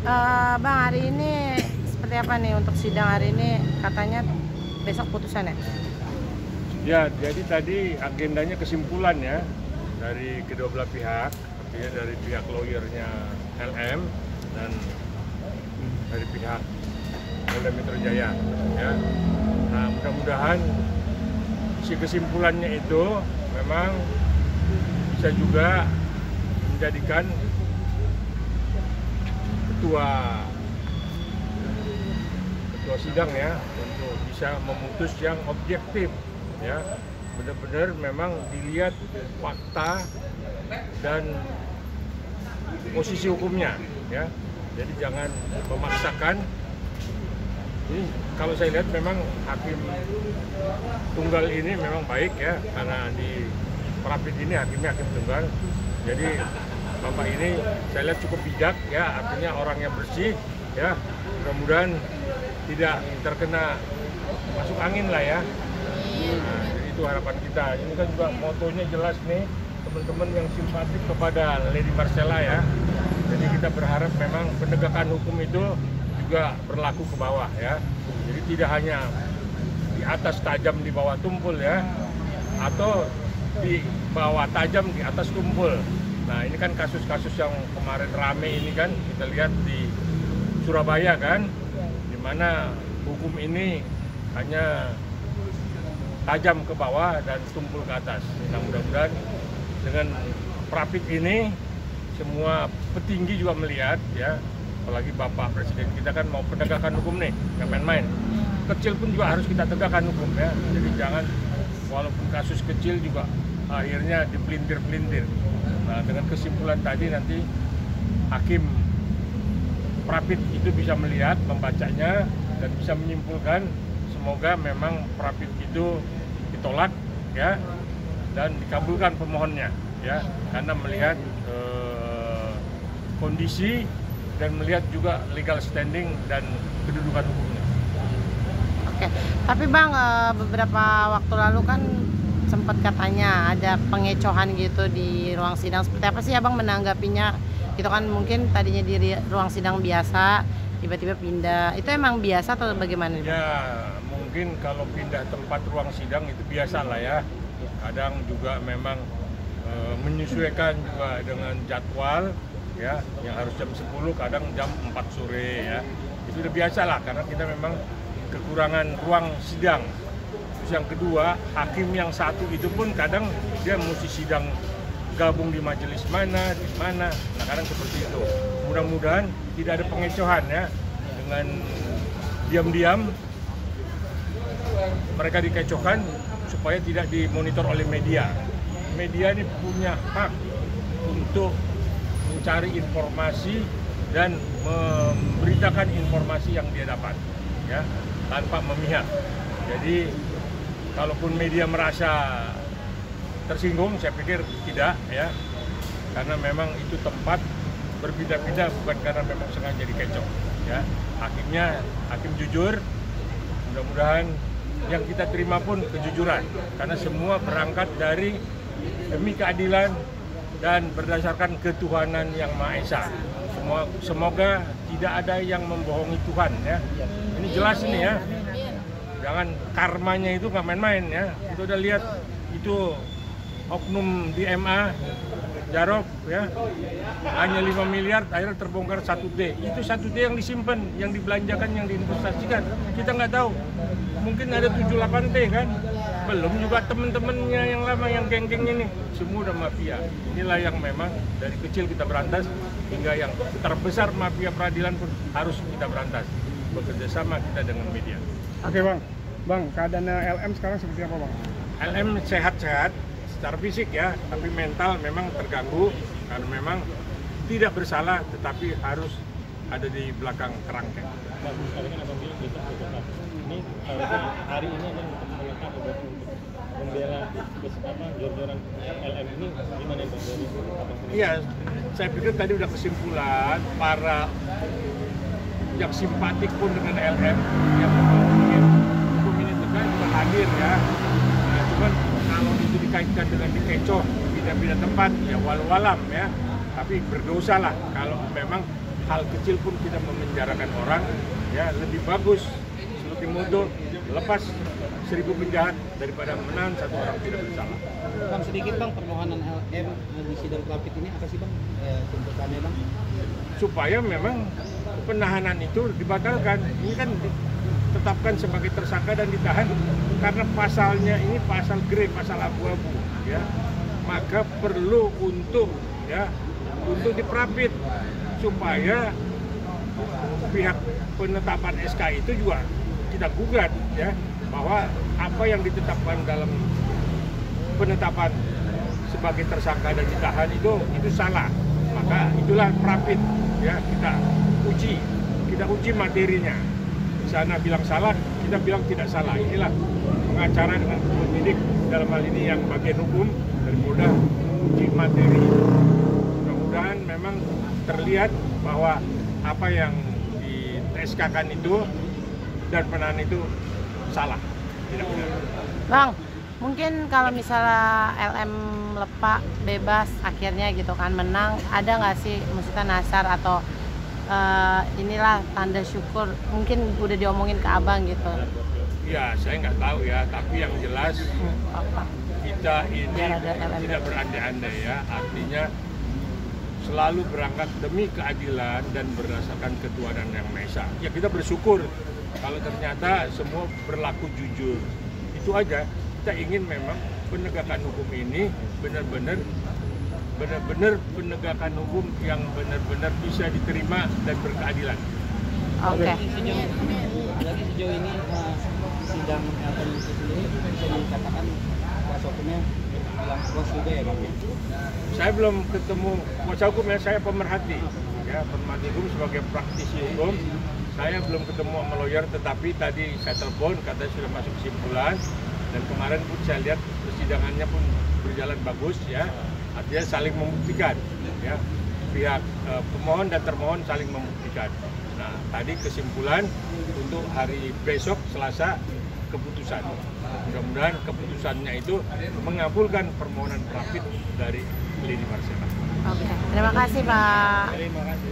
Bang, hari ini seperti apa nih untuk sidang hari ini? Katanya besok putusan ya? Ya, jadi tadi agendanya kesimpulan ya dari kedua belah pihak, artinya dari pihak lawyernya LM dan dari pihak Polda Metro Jaya. Ya. Nah, mudah-mudahan si kesimpulannya itu memang bisa juga menjadikan ketua sidang ya untuk bisa memutus yang objektif ya, benar-benar memang dilihat fakta dan posisi hukumnya ya, jadi jangan memaksakan. Ini kalau saya lihat memang hakim tunggal ini memang baik ya, karena di Prapit ini hakimnya hakim tunggal, jadi Bapak ini saya lihat cukup bijak ya, artinya orang yang bersih ya, mudah-mudahan tidak terkena masuk angin lah ya. Nah, jadi itu harapan kita. Ini kan juga motonya jelas nih, teman-teman yang simpatik kepada Lady Marcella ya. Jadi kita berharap memang penegakan hukum itu juga berlaku ke bawah ya. Jadi tidak hanya di atas tajam di bawah tumpul ya, atau di bawah tajam di atas tumpul. Nah, ini kan kasus-kasus yang kemarin rame ini kan kita lihat di Surabaya kan, di mana hukum ini hanya tajam ke bawah dan tumpul ke atas. Nah, mudah-mudahan dengan Prapit ini semua petinggi juga melihat ya, apalagi Bapak Presiden kita kan mau penegakan hukum nih, nggak main-main. Kecil pun juga harus kita tegakkan hukum ya, jadi jangan walaupun kasus kecil juga akhirnya dipelintir-pelintir. Nah, dengan kesimpulan tadi nanti hakim Prapit itu bisa melihat, membacanya, dan bisa menyimpulkan semoga memang Prapit itu ditolak ya, dan dikabulkan pemohonnya ya, karena melihat kondisi dan melihat juga legal standing dan kedudukan hukumnya. Oke, tapi Bang, beberapa waktu lalu kan sempat katanya ada pengecohan gitu di ruang sidang. Seperti apa sih Abang menanggapinya? Itu kan mungkin tadinya di ruang sidang biasa, tiba-tiba pindah. Itu emang biasa atau bagaimana? Ya, mungkin kalau pindah tempat ruang sidang itu biasa lah ya. Kadang juga memang menyesuaikan juga dengan jadwal ya, yang harus jam 10 kadang jam 4 sore ya. Itu udah biasa lah, karena kita memang kekurangan ruang sidang. Terus yang kedua, hakim yang satu itu pun kadang dia mesti sidang gabung di majelis mana, di mana. Nah, kadang seperti itu. Mudah-mudahan tidak ada pengecohan ya, dengan diam-diam mereka dikecohkan supaya tidak dimonitor oleh media. Media ini punya hak untuk mencari informasi dan memberitakan informasi yang dia dapat ya, tanpa memihak. Jadi kalaupun media merasa tersinggung, saya pikir tidak ya, karena memang itu tempat berpindah-pindah, bukan karena memang sengaja dikecoh ya. Hakimnya hakim jujur, mudah-mudahan yang kita terima pun kejujuran, karena semua berangkat dari demi keadilan dan berdasarkan ketuhanan yang Maha Esa. Semoga tidak ada yang membohongi Tuhan ya. Ini jelas ini ya, jangan karmanya itu nggak main-main ya. Itu udah lihat itu oknum di MA Jarod ya, hanya 5 miliar akhirnya terbongkar 1D. Itu 1D yang disimpan, yang dibelanjakan, yang diinvestasikan. Kita nggak tahu, mungkin ada 7-8T kan, belum juga teman-temannya yang lama, yang geng-gengnya nih, semua udah mafia. Inilah yang memang dari kecil kita berantas, hingga yang terbesar mafia peradilan pun harus kita berantas, bekerja sama kita dengan media. Oke Bang, keadaan LM sekarang seperti apa Bang? LM sehat-sehat secara fisik ya, tapi mental memang terganggu karena memang tidak bersalah, tetapi harus ada di belakang kerangkeng. Bang, sekarang kan abang bilang besok advokat. Ini hari ini abang mengatakan untuk membela jor-joran LM ini gimana Bang? Iya, saya pikir tadi udah kesimpulan, para yang simpatik pun dengan LM yang ingin hukum ini tegak juga hadir ya. Nah, cuman kalau itu dikaitkan dengan dikecoh pindah-pindah tempat, ya walau alam ya, tapi berdosa lah kalau memang hal kecil pun kita memenjarakan orang, ya lebih bagus seperti modo lepas 1000 penjahat daripada menahan 1 orang tidak bersalah. Bang, sedikit bang, permohonan LM di sidang Kelapit ini apa sih bang tuntutannya bang? Supaya memang penahanan itu dibatalkan. Ini kan ditetapkan sebagai tersangka dan ditahan karena pasalnya ini pasal grey, pasal abu-abu, ya. Maka perlu untuk diperapit supaya pihak penetapan SK itu juga tidak gugat, ya, bahwa apa yang ditetapkan dalam penetapan sebagai tersangka dan ditahan itu salah. Maka itulah perapit, ya, kita uji materinya. Di sana bilang salah, kita bilang tidak salah. Inilah pengacara dengan penyidik dalam hal ini yang bagian hukum dari Polda uji materi. Mudah-mudahan memang terlihat bahwa apa yang di SK-kan itu dan penahanan itu salah, tidak benar. Bang, mungkin kalau misalnya LM lepak bebas akhirnya gitu kan menang, ada nggak sih maksudnya nasar atau inilah tanda syukur mungkin udah diomongin ke abang gitu? Ya, saya nggak tahu ya, tapi yang jelas Apa? kita ini Biar ada LM. tidak berandai-andai ya, artinya selalu berangkat demi keadilan dan berdasarkan ketuhanan yang Maha Esa. Ya kita bersyukur kalau ternyata semua berlaku jujur. Itu aja, kita ingin memang penegakan hukum ini benar-benar penegakan hukum yang benar-benar bisa diterima dan berkeadilan. Oke. Sejauh ini sidang LM itu sendiri bisa dikatakan kuasa hukumnya bilang puas juga ya bang? Saya belum ketemu kuasa hukum ya, saya pemerhati. Ya, pemerhati hukum sebagai praktisi hukum. Saya belum ketemu sama lawyer, tetapi tadi saya telepon, katanya sudah masuk kesimpulan. Dan kemarin pun saya lihat persidangannya pun berjalan bagus ya. Artinya saling membuktikan, ya, pihak pemohon dan termohon saling membuktikan. Nah, tadi kesimpulan untuk hari besok Selasa keputusan. Mudah-mudahan keputusannya itu mengabulkan permohonan perapit dari Leni Marcella. Oke. Terima kasih Pak. Terima kasih.